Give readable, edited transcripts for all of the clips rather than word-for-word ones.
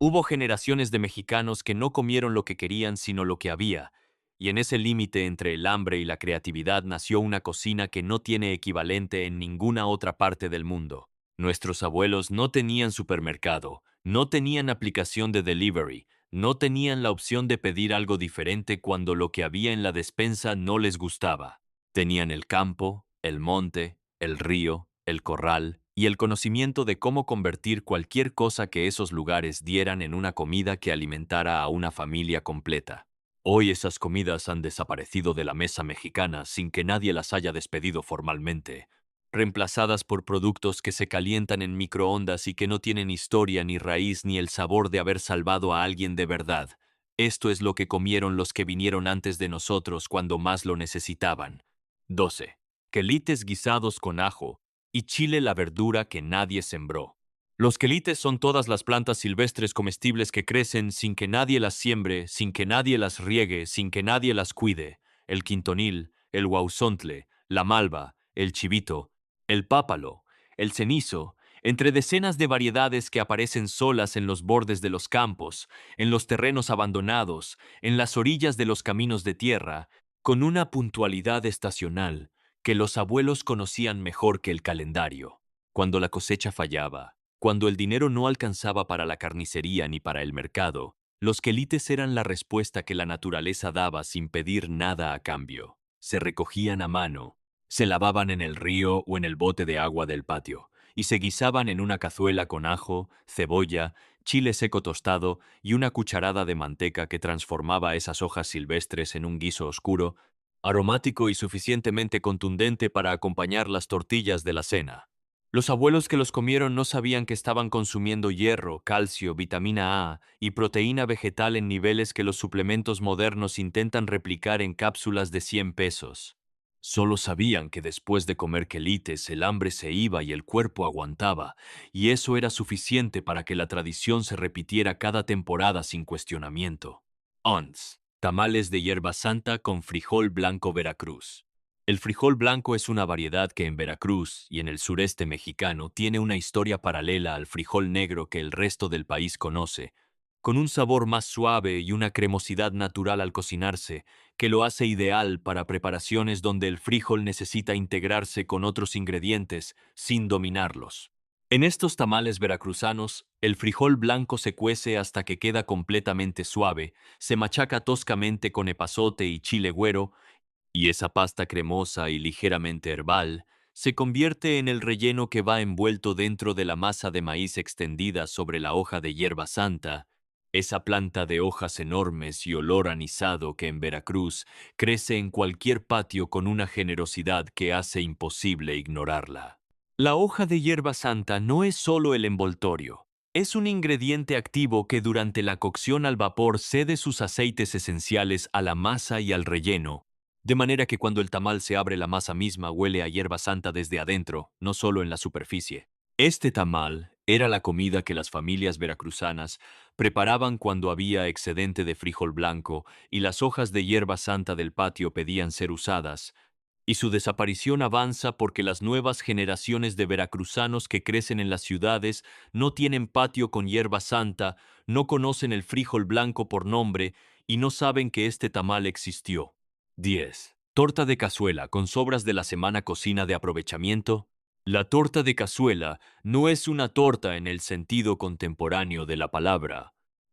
Hubo generaciones de mexicanos que no comieron lo que querían sino lo que había, y en ese límite entre el hambre y la creatividad nació una cocina que no tiene equivalente en ninguna otra parte del mundo. Nuestros abuelos no tenían supermercado, no tenían aplicación de delivery, no tenían la opción de pedir algo diferente cuando lo que había en la despensa no les gustaba. Tenían el campo, el monte, el río, el corral y el conocimiento de cómo convertir cualquier cosa que esos lugares dieran en una comida que alimentara a una familia completa. Hoy esas comidas han desaparecido de la mesa mexicana sin que nadie las haya despedido formalmente, reemplazadas por productos que se calientan en microondas y que no tienen historia ni raíz ni el sabor de haber salvado a alguien de verdad. Esto es lo que comieron los que vinieron antes de nosotros cuando más lo necesitaban. 12. Quelites guisados con ajo y chile, la verdura que nadie sembró. Los quelites son todas las plantas silvestres comestibles que crecen sin que nadie las siembre, sin que nadie las riegue, sin que nadie las cuide. El quintonil, el huauzontle, la malva, el chivito, el pápalo, el cenizo, entre decenas de variedades que aparecen solas en los bordes de los campos, en los terrenos abandonados, en las orillas de los caminos de tierra, con una puntualidad estacional que los abuelos conocían mejor que el calendario. Cuando la cosecha fallaba, cuando el dinero no alcanzaba para la carnicería ni para el mercado, los quelites eran la respuesta que la naturaleza daba sin pedir nada a cambio. Se recogían a mano, se lavaban en el río o en el bote de agua del patio, y se guisaban en una cazuela con ajo, cebolla, chile seco tostado y una cucharada de manteca que transformaba esas hojas silvestres en un guiso oscuro, aromático y suficientemente contundente para acompañar las tortillas de la cena. Los abuelos que los comieron no sabían que estaban consumiendo hierro, calcio, vitamina A y proteína vegetal en niveles que los suplementos modernos intentan replicar en cápsulas de 100 pesos. Solo sabían que después de comer quelites el hambre se iba y el cuerpo aguantaba, y eso era suficiente para que la tradición se repitiera cada temporada sin cuestionamiento. ONS. Tamales de hierba santa con frijol blanco Veracruz. El frijol blanco es una variedad que en Veracruz y en el sureste mexicano tiene una historia paralela al frijol negro que el resto del país conoce, con un sabor más suave y una cremosidad natural al cocinarse, que lo hace ideal para preparaciones donde el frijol necesita integrarse con otros ingredientes sin dominarlos. En estos tamales veracruzanos, el frijol blanco se cuece hasta que queda completamente suave, se machaca toscamente con epazote y chile güero, y esa pasta cremosa y ligeramente herbal se convierte en el relleno que va envuelto dentro de la masa de maíz extendida sobre la hoja de hierba santa, esa planta de hojas enormes y olor anisado que en Veracruz crece en cualquier patio con una generosidad que hace imposible ignorarla. La hoja de hierba santa no es solo el envoltorio. Es un ingrediente activo que durante la cocción al vapor cede sus aceites esenciales a la masa y al relleno, de manera que cuando el tamal se abre la masa misma huele a hierba santa desde adentro, no solo en la superficie. Este tamal era la comida que las familias veracruzanas preparaban cuando había excedente de frijol blanco y las hojas de hierba santa del patio pedían ser usadas, y su desaparición avanza porque las nuevas generaciones de veracruzanos que crecen en las ciudades no tienen patio con hierba santa, no conocen el frijol blanco por nombre y no saben que este tamal existió. 10. Torta de cazuela con sobras de la semana cocina de aprovechamiento. La torta de cazuela no es una torta en el sentido contemporáneo de la palabra.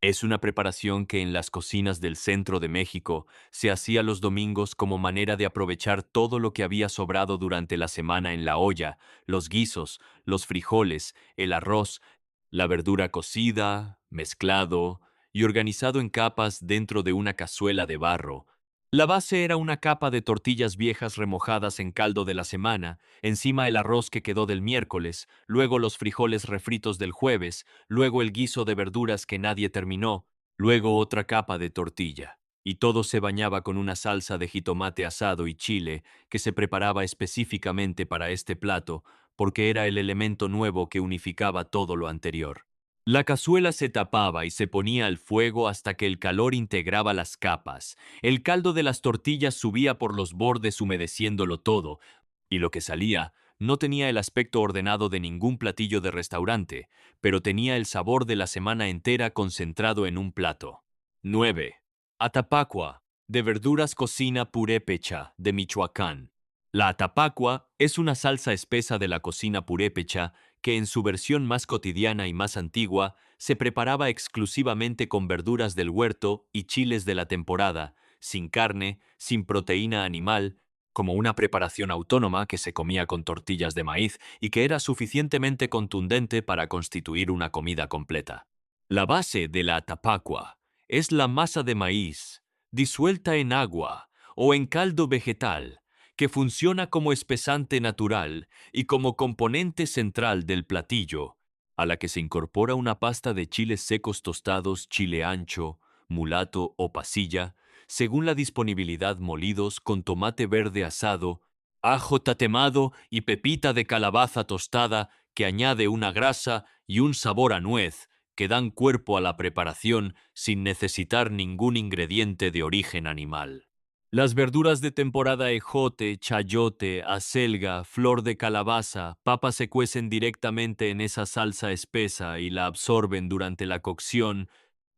Es una preparación que en las cocinas del centro de México se hacía los domingos como manera de aprovechar todo lo que había sobrado durante la semana en la olla, los guisos, los frijoles, el arroz, la verdura cocida, mezclado y organizado en capas dentro de una cazuela de barro. La base era una capa de tortillas viejas remojadas en caldo de la semana, encima el arroz que quedó del miércoles, luego los frijoles refritos del jueves, luego el guiso de verduras que nadie terminó, luego otra capa de tortilla. Y todo se bañaba con una salsa de jitomate asado y chile que se preparaba específicamente para este plato, porque era el elemento nuevo que unificaba todo lo anterior. La cazuela se tapaba y se ponía al fuego hasta que el calor integraba las capas. El caldo de las tortillas subía por los bordes humedeciéndolo todo, y lo que salía No tenía el aspecto ordenado de ningún platillo de restaurante, pero tenía el sabor de la semana entera concentrado en un plato. 9. Atapacua, de verduras cocina purépecha, de Michoacán. La atapacua es una salsa espesa de la cocina purépecha que en su versión más cotidiana y más antigua se preparaba exclusivamente con verduras del huerto y chiles de la temporada, sin carne, sin proteína animal, como una preparación autónoma que se comía con tortillas de maíz y que era suficientemente contundente para constituir una comida completa. La base de la atapacua es la masa de maíz, disuelta en agua o en caldo vegetal, que funciona como espesante natural y como componente central del platillo, a la que se incorpora una pasta de chiles secos tostados, chile ancho, mulato o pasilla, según la disponibilidad molidos con tomate verde asado, ajo tatemado y pepita de calabaza tostada que añade una grasa y un sabor a nuez que dan cuerpo a la preparación sin necesitar ningún ingrediente de origen animal. Las verduras de temporada ejote, chayote, acelga, flor de calabaza, papa se cuecen directamente en esa salsa espesa y la absorben durante la cocción,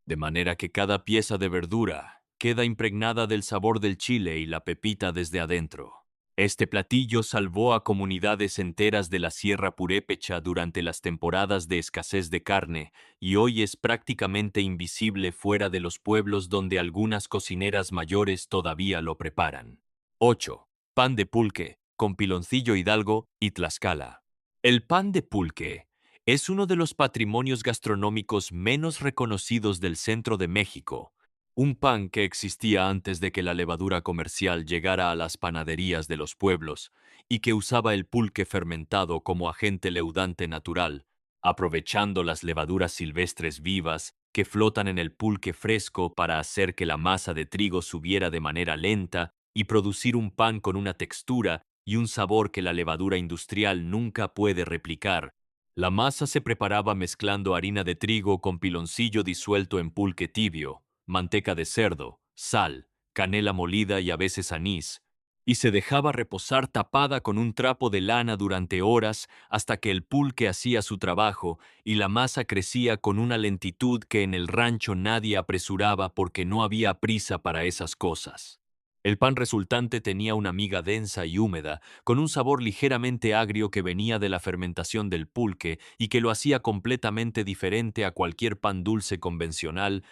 de manera que cada pieza de verdura queda impregnada del sabor del chile y la pepita desde adentro. Este platillo salvó a comunidades enteras de la Sierra Purépecha durante las temporadas de escasez de carne y hoy es prácticamente invisible fuera de los pueblos donde algunas cocineras mayores todavía lo preparan. 8. Pan de pulque, con piloncillo Hidalgo y Tlaxcala. El pan de pulque es uno de los patrimonios gastronómicos menos reconocidos del centro de México, un pan que existía antes de que la levadura comercial llegara a las panaderías de los pueblos y que usaba el pulque fermentado como agente leudante natural, aprovechando las levaduras silvestres vivas que flotan en el pulque fresco para hacer que la masa de trigo subiera de manera lenta y producir un pan con una textura y un sabor que la levadura industrial nunca puede replicar. La masa se preparaba mezclando harina de trigo con piloncillo disuelto en pulque tibio, manteca de cerdo, sal, canela molida y a veces anís, y se dejaba reposar tapada con un trapo de lana durante horas hasta que el pulque hacía su trabajo y la masa crecía con una lentitud que en el rancho nadie apresuraba porque no había prisa para esas cosas. El pan resultante tenía una miga densa y húmeda, con un sabor ligeramente agrio que venía de la fermentación del pulque y que lo hacía completamente diferente a cualquier pan dulce convencional,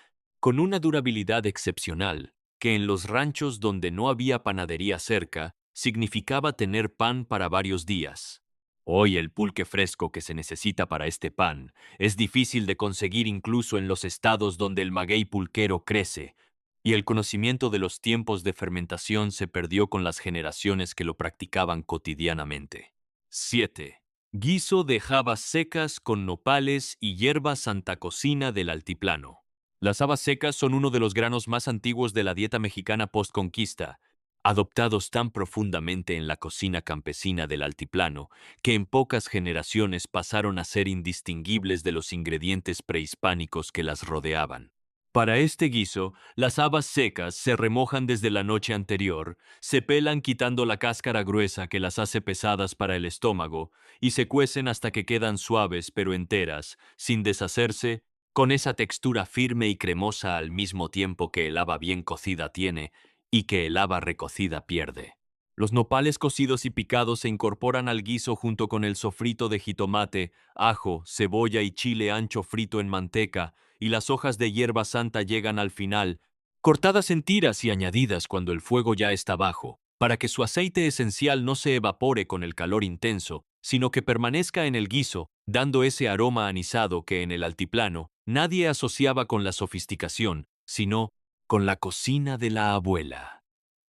con una durabilidad excepcional, que en los ranchos donde no había panadería cerca, significaba tener pan para varios días. Hoy el pulque fresco que se necesita para este pan es difícil de conseguir incluso en los estados donde el maguey pulquero crece, y el conocimiento de los tiempos de fermentación se perdió con las generaciones que lo practicaban cotidianamente. 7. Guiso de habas secas con nopales y hierba santa cocina del altiplano. Las habas secas son uno de los granos más antiguos de la dieta mexicana postconquista, adoptados tan profundamente en la cocina campesina del altiplano que en pocas generaciones pasaron a ser indistinguibles de los ingredientes prehispánicos que las rodeaban. Para este guiso, las habas secas se remojan desde la noche anterior, se pelan quitando la cáscara gruesa que las hace pesadas para el estómago y se cuecen hasta que quedan suaves pero enteras, sin deshacerse, con esa textura firme y cremosa al mismo tiempo que el haba bien cocida tiene y que el haba recocida pierde. Los nopales cocidos y picados se incorporan al guiso junto con el sofrito de jitomate, ajo, cebolla y chile ancho frito en manteca, y las hojas de hierba santa llegan al final, cortadas en tiras y añadidas cuando el fuego ya está bajo, para que su aceite esencial no se evapore con el calor intenso, sino que permanezca en el guiso, dando ese aroma anisado que en el altiplano nadie asociaba con la sofisticación, sino con la cocina de la abuela.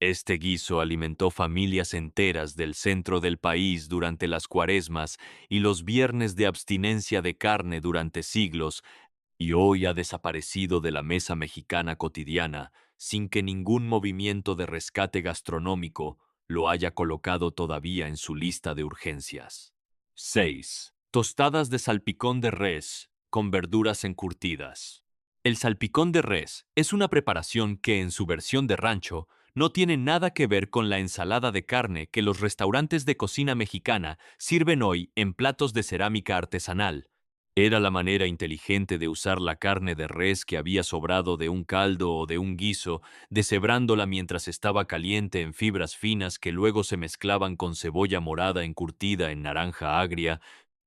Este guiso alimentó familias enteras del centro del país durante las cuaresmas y los viernes de abstinencia de carne durante siglos, y hoy ha desaparecido de la mesa mexicana cotidiana sin que ningún movimiento de rescate gastronómico lo haya colocado todavía en su lista de urgencias. 6. Tostadas de salpicón de res con verduras encurtidas. El salpicón de res es una preparación que en su versión de rancho no tiene nada que ver con la ensalada de carne que los restaurantes de cocina mexicana sirven hoy en platos de cerámica artesanal. Era la manera inteligente de usar la carne de res que había sobrado de un caldo o de un guiso, deshebrándola mientras estaba caliente en fibras finas que luego se mezclaban con cebolla morada encurtida en naranja agria,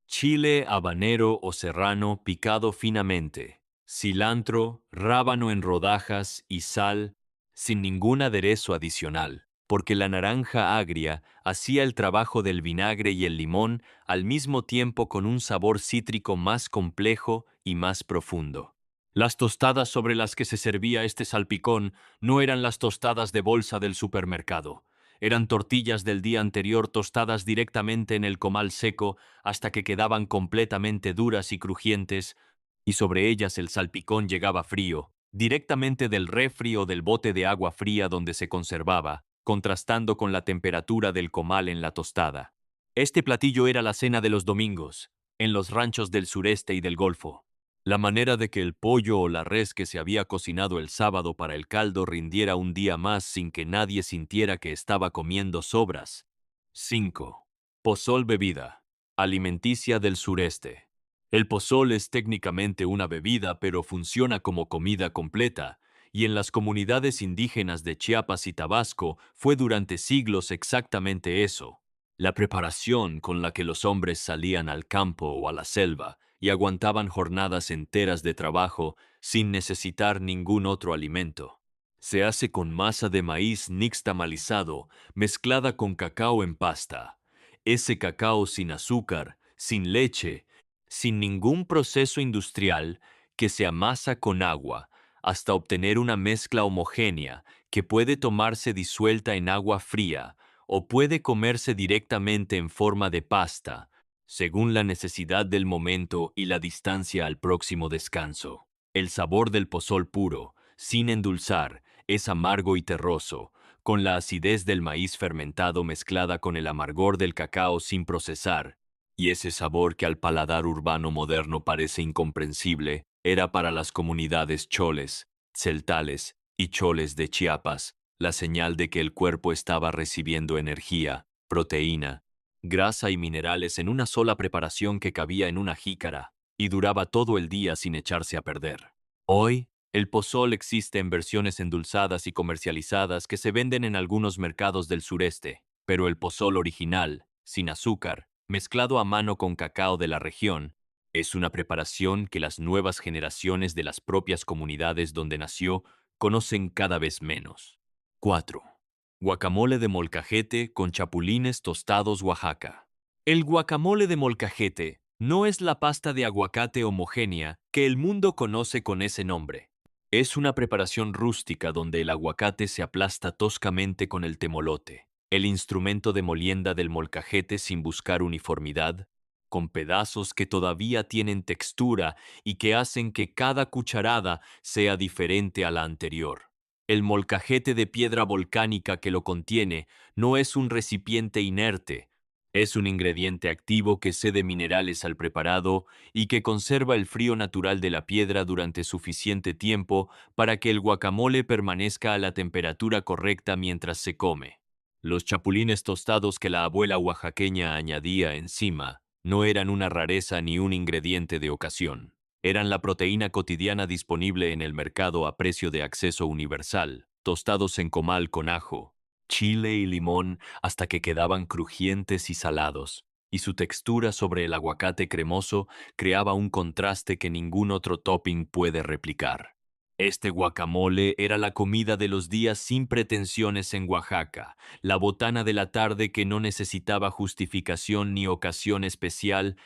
chile habanero o serrano picado finamente, cilantro, rábano en rodajas y sal, sin ningún aderezo adicional, porque la naranja agria hacía el trabajo del vinagre y el limón al mismo tiempo con un sabor cítrico más complejo y más profundo. Las tostadas sobre las que se servía este salpicón no eran las tostadas de bolsa del supermercado. Eran tortillas del día anterior tostadas directamente en el comal seco hasta que quedaban completamente duras y crujientes, y sobre ellas el salpicón llegaba frío, directamente del refri o del bote de agua fría donde se conservaba, contrastando con la temperatura del comal en la tostada. Este platillo era la cena de los domingos, en los ranchos del sureste y del Golfo. La manera de que el pollo o la res que se había cocinado el sábado para el caldo rindiera un día más sin que nadie sintiera que estaba comiendo sobras. 5. Pozol bebida. Alimenticia del sureste. El pozol es técnicamente una bebida, pero funciona como comida completa, y en las comunidades indígenas de Chiapas y Tabasco fue durante siglos exactamente eso. La preparación con la que los hombres salían al campo o a la selva y aguantaban jornadas enteras de trabajo sin necesitar ningún otro alimento. Se hace con masa de maíz nixtamalizado mezclada con cacao en pasta. Ese cacao sin azúcar, sin leche, sin ningún proceso industrial, que se amasa con agua hasta obtener una mezcla homogénea que puede tomarse disuelta en agua fría o puede comerse directamente en forma de pasta, según la necesidad del momento y la distancia al próximo descanso. El sabor del pozol puro, sin endulzar, es amargo y terroso, con la acidez del maíz fermentado mezclada con el amargor del cacao sin procesar, y ese sabor que al paladar urbano moderno parece incomprensible, era para las comunidades choles, celtales y choles de Chiapas la señal de que el cuerpo estaba recibiendo energía, proteína, grasa y minerales en una sola preparación que cabía en una jícara y duraba todo el día sin echarse a perder. Hoy, el pozol existe en versiones endulzadas y comercializadas que se venden en algunos mercados del sureste, pero el pozol original, sin azúcar, mezclado a mano con cacao de la región, es una preparación que las nuevas generaciones de las propias comunidades donde nació conocen cada vez menos. 4. Guacamole de molcajete con chapulines tostados Oaxaca. El guacamole de molcajete no es la pasta de aguacate homogénea que el mundo conoce con ese nombre. Es una preparación rústica donde el aguacate se aplasta toscamente con el temolote, el instrumento de molienda del molcajete sin buscar uniformidad, con pedazos que todavía tienen textura y que hacen que cada cucharada sea diferente a la anterior. El molcajete de piedra volcánica que lo contiene no es un recipiente inerte, es un ingrediente activo que cede minerales al preparado y que conserva el frío natural de la piedra durante suficiente tiempo para que el guacamole permanezca a la temperatura correcta mientras se come. Los chapulines tostados que la abuela oaxaqueña añadía encima no eran una rareza ni un ingrediente de ocasión. Eran la proteína cotidiana disponible en el mercado a precio de acceso universal, tostados en comal con ajo, chile y limón hasta que quedaban crujientes y salados, y su textura sobre el aguacate cremoso creaba un contraste que ningún otro topping puede replicar. Este guacamole era la comida de los días sin pretensiones en Oaxaca, la botana de la tarde que no necesitaba justificación ni ocasión especial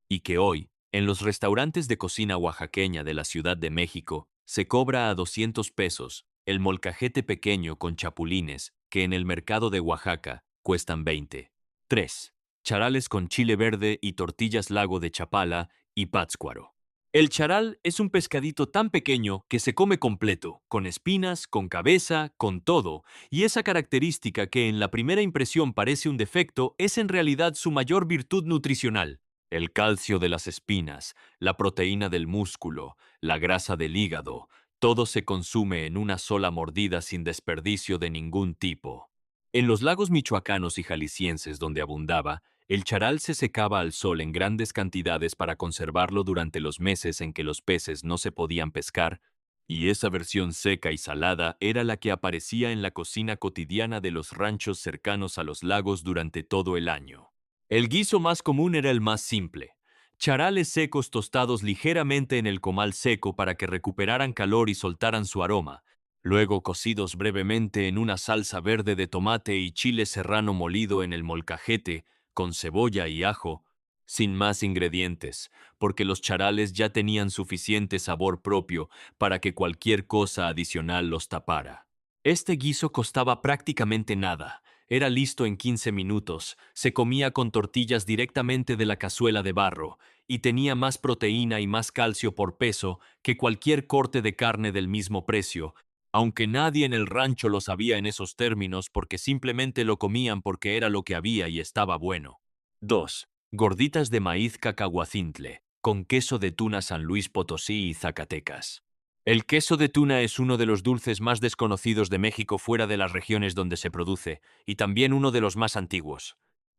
y que hoy, en los restaurantes de cocina oaxaqueña de la Ciudad de México, se cobra a 200 pesos el molcajete pequeño con chapulines, que en el mercado de Oaxaca cuestan 20. 3. Charales con chile verde y tortillas Lago de Chapala y Pátzcuaro. El charal es un pescadito tan pequeño que se come completo, con espinas, con cabeza, con todo, y esa característica que en la primera impresión parece un defecto es en realidad su mayor virtud nutricional. El calcio de las espinas, la proteína del músculo, la grasa del hígado, Todo se consume en una sola mordida sin desperdicio de ningún tipo. En los lagos michoacanos y jaliscienses donde abundaba, el charal se secaba al sol en grandes cantidades para conservarlo durante los meses en que los peces no se podían pescar, y esa versión seca y salada era la que aparecía en la cocina cotidiana de los ranchos cercanos a los lagos durante todo el año. El guiso más común era el más simple: charales secos tostados ligeramente en el comal seco para que recuperaran calor y soltaran su aroma, luego cocidos brevemente en una salsa verde de tomate y chile serrano molido en el molcajete, con cebolla y ajo, sin más ingredientes, porque los charales ya tenían suficiente sabor propio para que cualquier cosa adicional los tapara. Este guiso costaba prácticamente nada. Era listo en 15 minutos, se comía con tortillas directamente de la cazuela de barro, y tenía más proteína y más calcio por peso que cualquier corte de carne del mismo precio, aunque nadie en el rancho lo sabía en esos términos porque simplemente lo comían porque era lo que había y estaba bueno. 2. Gorditas de maíz cacahuacintle, con queso de tuna San Luis Potosí y Zacatecas. El queso de tuna es uno de los dulces más desconocidos de México fuera de las regiones donde se produce, y también uno de los más antiguos.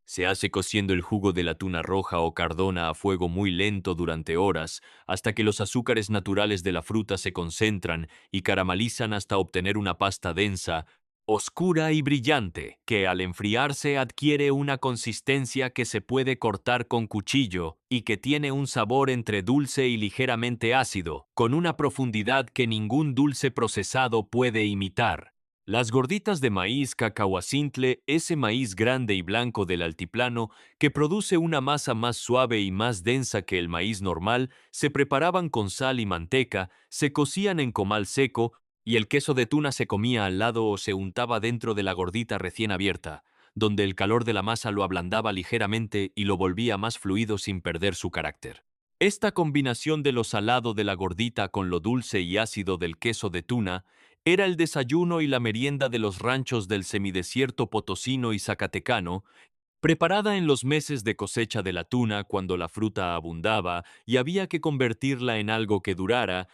Se hace cociendo el jugo de la tuna roja o cardona a fuego muy lento durante horas, hasta que los azúcares naturales de la fruta se concentran y caramelizan hasta obtener una pasta densa, oscura y brillante, que al enfriarse adquiere una consistencia que se puede cortar con cuchillo y que tiene un sabor entre dulce y ligeramente ácido, con una profundidad que ningún dulce procesado puede imitar. Las gorditas de maíz cacahuacintle, ese maíz grande y blanco del altiplano que produce una masa más suave y más densa que el maíz normal, se preparaban con sal y manteca, se cocían en comal seco, y el queso de tuna se comía al lado o se untaba dentro de la gordita recién abierta, donde el calor de la masa lo ablandaba ligeramente y lo volvía más fluido sin perder su carácter. Esta combinación de lo salado de la gordita con lo dulce y ácido del queso de tuna era el desayuno y la merienda de los ranchos del semidesierto potosino y zacatecano, preparada en los meses de cosecha de la tuna cuando la fruta abundaba y había que convertirla en algo que durara,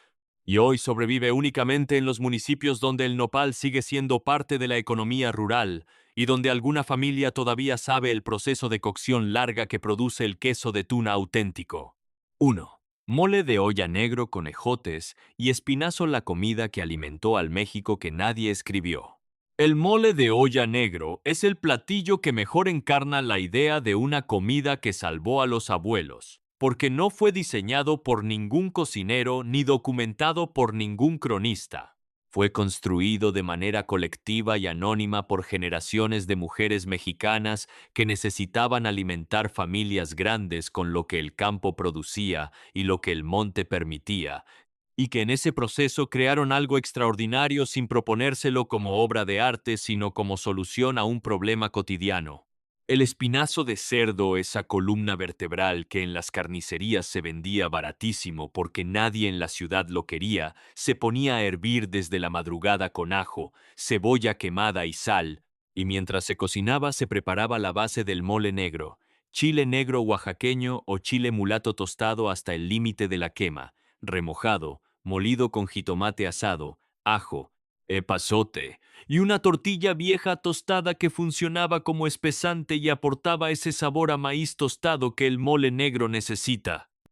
y hoy sobrevive únicamente en los municipios donde el nopal sigue siendo parte de la economía rural y donde alguna familia todavía sabe el proceso de cocción larga que produce el queso de tuna auténtico. 1. Mole de olla negro con ejotes y espinazo, la comida que alimentó al México que nadie escribió. El mole de olla negro es el platillo que mejor encarna la idea de una comida que salvó a los abuelos, porque no fue diseñado por ningún cocinero ni documentado por ningún cronista. Fue construido de manera colectiva y anónima por generaciones de mujeres mexicanas que necesitaban alimentar familias grandes con lo que el campo producía y lo que el monte permitía, y que en ese proceso crearon algo extraordinario sin proponérselo como obra de arte, sino como solución a un problema cotidiano. El espinazo de cerdo, esa columna vertebral que en las carnicerías se vendía baratísimo porque nadie en la ciudad lo quería, se ponía a hervir desde la madrugada con ajo, cebolla quemada y sal, y mientras se cocinaba se preparaba la base del mole negro, chile negro oaxaqueño o chile mulato tostado hasta el límite de la quema, remojado, molido con jitomate asado, ajo, epazote y una tortilla vieja tostada que funcionaba como espesante y aportaba ese sabor a maíz tostado que el mole negro necesita.